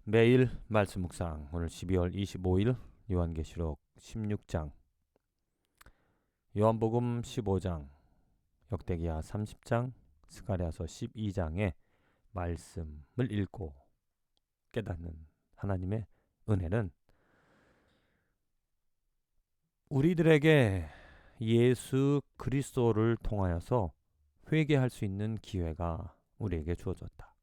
매일 말씀 묵상. 오늘 12월 25일 요한계시록 16장, 요한복음 15장, 역대기야 30장, 스가랴서 12장의 말씀을 읽고 깨닫는 하나님의 은혜는 우리들에게 예수 그리스도를 통하여서 회개할 수 있는 기회가 우리에게 주어졌다.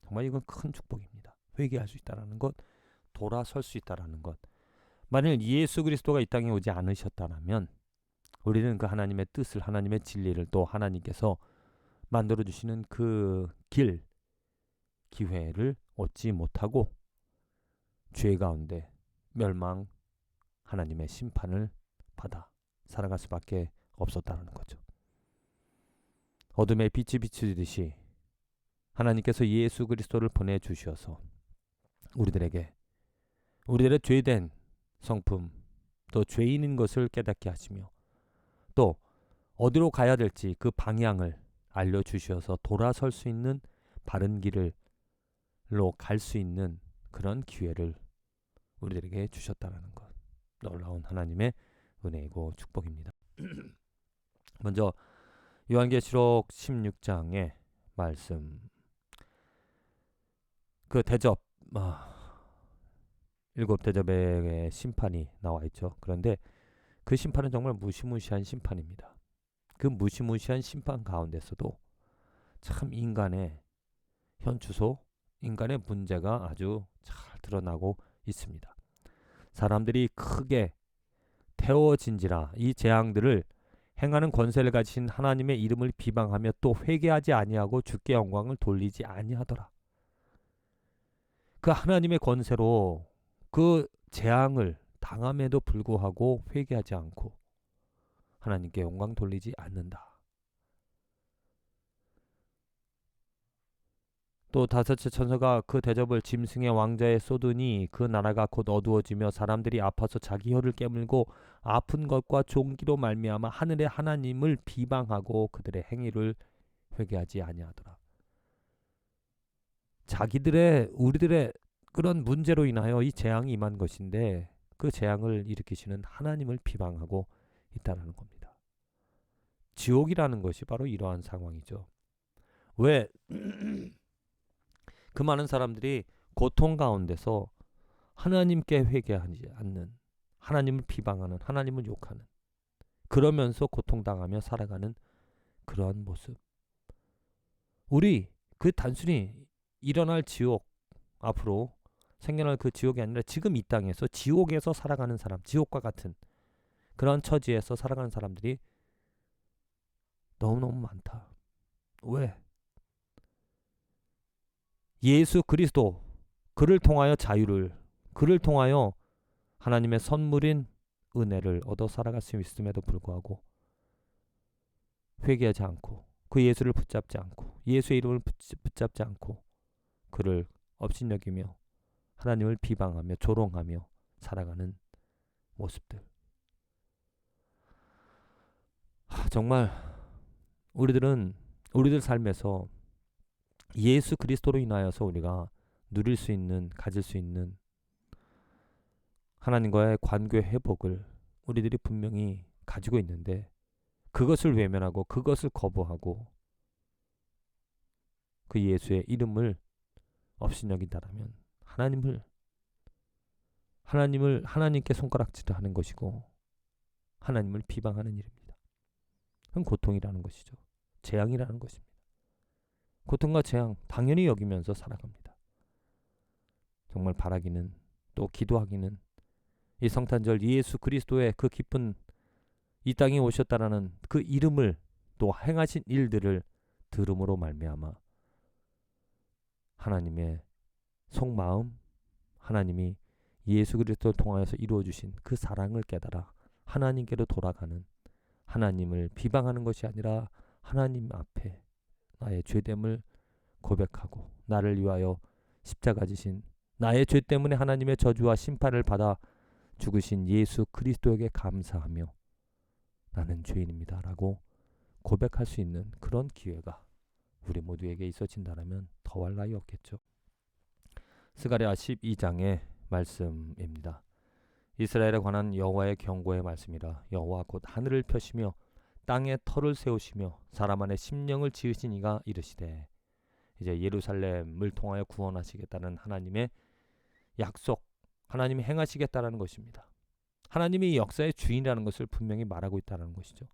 정말 이건 큰 축복입니다. 회개할 수 있다는 것, 돌아설 수 있다는 것. 만일 예수 그리스도가 이 땅에 오지 않으셨다면 우리는 그 하나님의 뜻을, 하나님의 진리를, 또 하나님께서 만들어 주시는 그 길, 기회를 얻지 못하고 죄 가운데 멸망, 하나님의 심판을 받아 살아갈 수밖에 없었다는 거죠. 어둠에 빛이 비추듯이 하나님께서 예수 그리스도를 보내주셔서 우리들의 죄된 성품, 또 죄인인 것을 깨닫게 하시며, 또 어디로 가야 될지 그 방향을 알려주셔서 돌아설 수 있는 바른 길로 갈 수 있는 그런 기회를 우리들에게 주셨다는 것. 놀라운 하나님의 은혜이고 축복입니다. 먼저 요한계시록 16장의 말씀, 그 대접, 일곱 대접의 심판이 나와 있죠. 그런데 그 심판은 정말 무시무시한 심판입니다. 그 무시무시한 심판 가운데서도 참 인간의 현주소, 인간의 문제가 아주 잘 드러나고 있습니다. 사람들이 크게 태워진지라 이 재앙들을 행하는 권세를 가지신 하나님의 이름을 비방하며 또 회개하지 아니하고 주께 영광을 돌리지 아니하더라. 그 하나님의 권세로 그 재앙을 당함에도 불구하고 회개하지 않고 하나님께 영광 돌리지 않는다. 또 다섯째 천사가 그 대접을 짐승의 왕자에 쏟으니 그 나라가 곧 어두워지며 사람들이 아파서 자기 혀를 깨물고 아픈 것과 종기로 말미암아 하늘의 하나님을 비방하고 그들의 행위를 회개하지 아니하더라. 우리들의 그런 문제로 인하여 이 재앙이 임한 것인데 그 재앙을 일으키시는 하나님을 비방하고 있다는 겁니다. 지옥이라는 것이 바로 이러한 상황이죠. 왜 그 많은 사람들이 고통 가운데서 하나님께 회개하지 않는, 하나님을 비방하는, 하나님을 욕하는, 그러면서 고통당하며 살아가는 그러한 모습. 우리 그 단순히 일어날 지옥, 앞으로 생겨날 그 지옥이 아니라 지금 이 땅에서 지옥에서 살아가는 사람, 지옥과 같은 그런 처지에서 살아가는 사람들이 너무너무 많다. 왜? 예수 그리스도, 그를 통하여 그를 통하여 하나님의 선물인 은혜를 얻어 살아갈 수 있음에도 불구하고 회개하지 않고 그 예수를 붙잡지 않고 예수의 이름을 붙잡지 않고 그를 업신여기며 하나님을 비방하며 조롱하며 살아가는 모습들. 정말 우리들 삶에서 예수 그리스도로 인하여서 우리가 누릴 수 있는, 가질 수 있는 하나님과의 관계 회복을 우리들이 분명히 가지고 있는데 그것을 외면하고 그것을 거부하고 그 예수의 이름을 업신여긴다라면 하나님께 손가락질을 하는 것이고 하나님을 비방하는 일입니다. 그건 고통이라는 것이죠. 재앙이라는 것입니다. 고통과 재앙 당연히 여기면서 살아갑니다. 정말 바라기는, 또 기도하기는 이 성탄절 예수 그리스도의 그 기쁜 이 땅에 오셨다라는 그 이름을, 또 행하신 일들을 들음으로 말미암아 하나님의 속마음, 하나님이 예수 그리스도를 통하여서 이루어 주신 그 사랑을 깨달아 하나님께로 돌아가는, 하나님을 비방하는 것이 아니라 하나님 앞에 나의 죄됨을 고백하고 나를 위하여 십자가 지신, 나의 죄 때문에 하나님의 저주와 심판을 받아 죽으신 예수 그리스도에게 감사하며 나는 죄인입니다 라고 고백할 수 있는 그런 기회가 우리 모두에게 있어진다면 더할 나위 없겠죠. 스가랴 12장의 말씀입니다. 이스라엘에 관한 여호와의 경고의 말씀이라. 여호와 곧 하늘을 펴시며 땅에 터를 세우시며 사람 안에 심령을 지으신 이가 이르시되. 이제 예루살렘을 통하여 구원하시겠다는 하나님의 약속, 하나님이 행하시겠다라는 것입니다. 하나님이 역사의 주인이라는 것을 분명히 말하고 있다는 것이죠.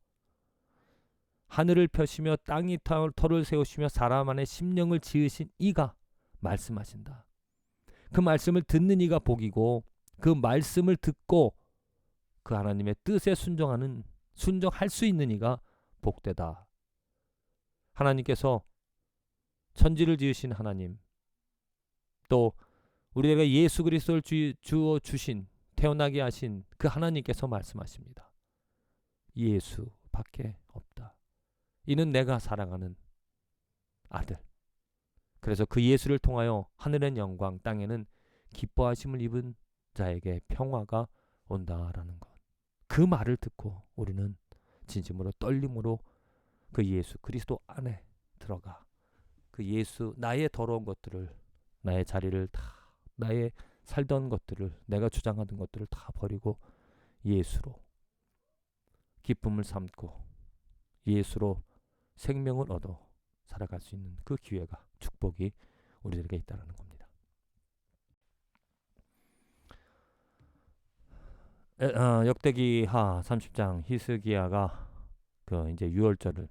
하늘을 펴시며 땅이 터를 세우시며 사람 안에 심령을 지으신 이가 말씀하신다. 그 말씀을 듣는 이가 복이고 그 말씀을 듣고 그 하나님의 뜻에 순종할 수 있는 이가 복되다. 하나님께서 천지를 지으신 하나님, 또 우리에게 예수 그리스도를 주어 주신, 태어나게 하신 그 하나님께서 말씀하십니다. 예수밖에 없다. 이는 내가 사랑하는 아들. 그래서 그 예수를 통하여 하늘엔 영광, 땅에는 기뻐하심을 입은 자에게 평화가 온다라는 것. 그 말을 듣고 우리는 진심으로 떨림으로 그 예수 그리스도 안에 들어가 그 예수, 나의 더러운 것들을, 나의 자리를 다, 나의 살던 것들을, 내가 주장하던 것들을 다 버리고 예수로 기쁨을 삼고 예수로 생명을 얻어 살아갈 수 있는 그 기회가, 축복이 우리들에게 있다는 겁니다. 역대기하 30장 히스기야가 그 이제 유월절을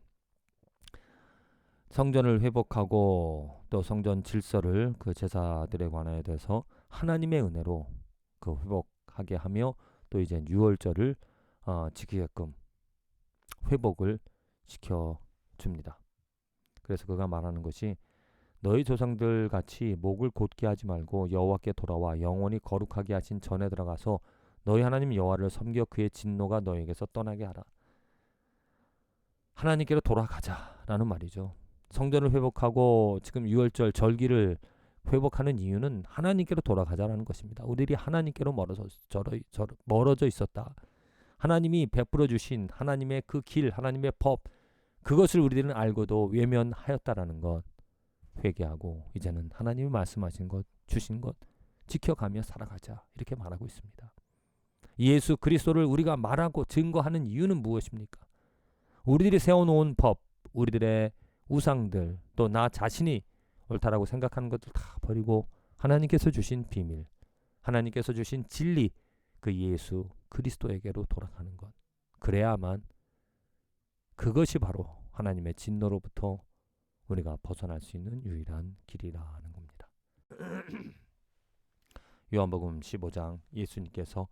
성전을 회복하고 또 성전 질서를 그 제사들에 관하여 대해서 하나님의 은혜로 그 회복하게 하며 또 이제 유월절을 지키게끔 회복을 시켜 줍니다. 그래서 그가 말하는 것이 너희 조상들 같이 목을 곧게 하지 말고 여호와께 돌아와 영원히 거룩하게 하신 전에 들어가서 너희 하나님 여호와를 섬겨 그의 진노가 너희에게서 떠나게 하라. 하나님께로 돌아가자라는 말이죠. 성전을 회복하고 지금 유월절 절기를 회복하는 이유는 하나님께로 돌아가자라는 것입니다. 우리들이 하나님께로 멀어져 있었다. 하나님이 베풀어 주신 하나님의 그 길, 하나님의 법, 그것을 우리들은 알고도 외면하였다라는 것, 회개하고 이제는 하나님이 말씀하신 것, 주신 것 지켜가며 살아가자, 이렇게 말하고 있습니다. 예수 그리스도를 우리가 말하고 증거하는 이유는 무엇입니까? 우리들이 세워놓은 법, 우리들의 우상들, 또 나 자신이 옳다라고 생각하는 것들 다 버리고 하나님께서 주신 비밀, 하나님께서 주신 진리, 그 예수 그리스도에게로 돌아가는 것. 그래야만 그것이 바로 하나님의 진노로부터 우리가 벗어날 수 있는 유일한 길이라는 겁니다. 요한복음 15장 예수님께서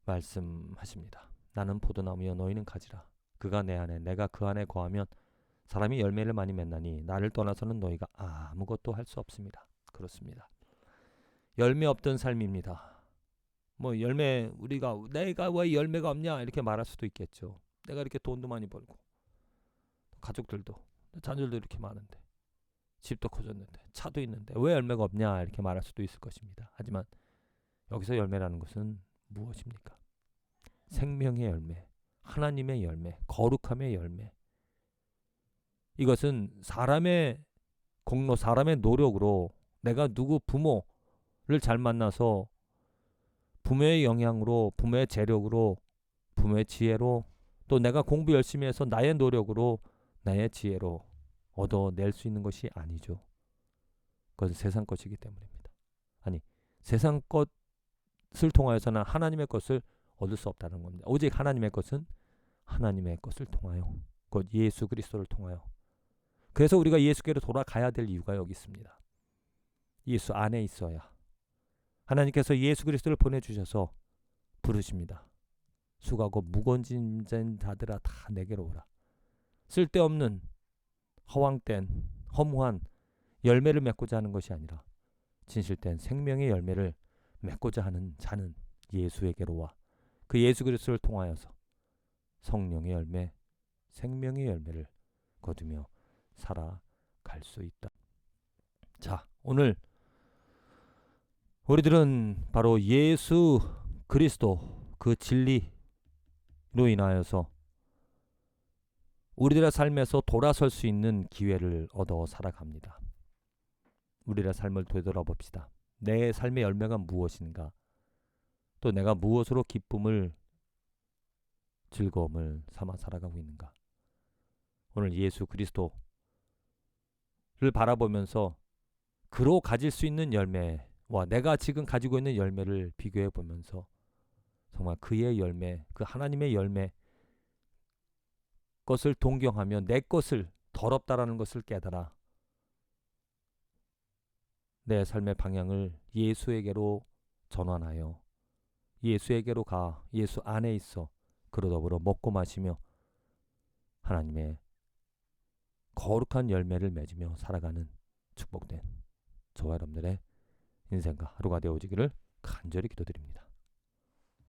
말씀하십니다. 나는 포도나무여 너희는 가지라. 그가 내 안에 내가 그 안에 거하면 사람이 열매를 많이 맺나니 나를 떠나서는 너희가 아무것도 할 수 없습니다. 그렇습니다. 열매 없던 삶입니다. 뭐 열매, 내가 왜 열매가 없냐 이렇게 말할 수도 있겠죠. 내가 이렇게 돈도 많이 벌고 가족들도 자녀들도 이렇게 많은데 집도 커졌는데 차도 있는데 왜 열매가 없냐 이렇게 말할 수도 있을 것입니다. 하지만 여기서 열매라는 것은 무엇입니까? 생명의 열매, 하나님의 열매, 거룩함의 열매. 이것은 사람의 공로, 사람의 노력으로 내가 누구 부모를 잘 만나서 부모의 영향으로, 부모의 재력으로, 부모의 지혜로, 또 내가 공부 열심히 해서 나의 노력으로, 나의 지혜로 얻어낼 수 있는 것이 아니죠. 그것은 세상 것이기 때문입니다. 아니, 세상 것을 통하여서는 하나님의 것을 얻을 수 없다는 겁니다. 오직 하나님의 것은 하나님의 것을 통하여, 곧 예수 그리스도를 통하여. 그래서 우리가 예수께로 돌아가야 될 이유가 여기 있습니다. 예수 안에 있어야. 하나님께서 예수 그리스도를 보내주셔서 부르십니다. 수고하고 무거운 짐진 자들아 다 내게로 오라. 쓸데없는 허황된 허무한 열매를 맺고자 하는 것이 아니라 진실된 생명의 열매를 맺고자 하는 자는 예수에게로 와. 그 예수 그리스도를 통하여서 성령의 열매, 생명의 열매를 거두며 살아갈 수 있다. 자, 오늘 우리들은 바로 예수 그리스도 그 진리로 인하여서 우리들의 삶에서 돌아설 수 있는 기회를 얻어 살아갑니다. 우리의 삶을 되돌아봅시다. 내 삶의 열매가 무엇인가? 또 내가 무엇으로 기쁨을, 즐거움을 삼아 살아가고 있는가? 오늘 예수 그리스도를 바라보면서 그로 가질 수 있는 열매와 내가 지금 가지고 있는 열매를 비교해 보면서 정말 그의 열매, 그 하나님의 열매 것을 동경하며 내 것을 더럽다라는 것을 깨달아 내 삶의 방향을 예수에게로 전환하여 예수에게로 가 예수 안에 있어 그로 더불어 먹고 마시며 하나님의 거룩한 열매를 맺으며 살아가는 축복된 저와 여러분들의 인생과 하루가 되어지기를 간절히 기도드립니다.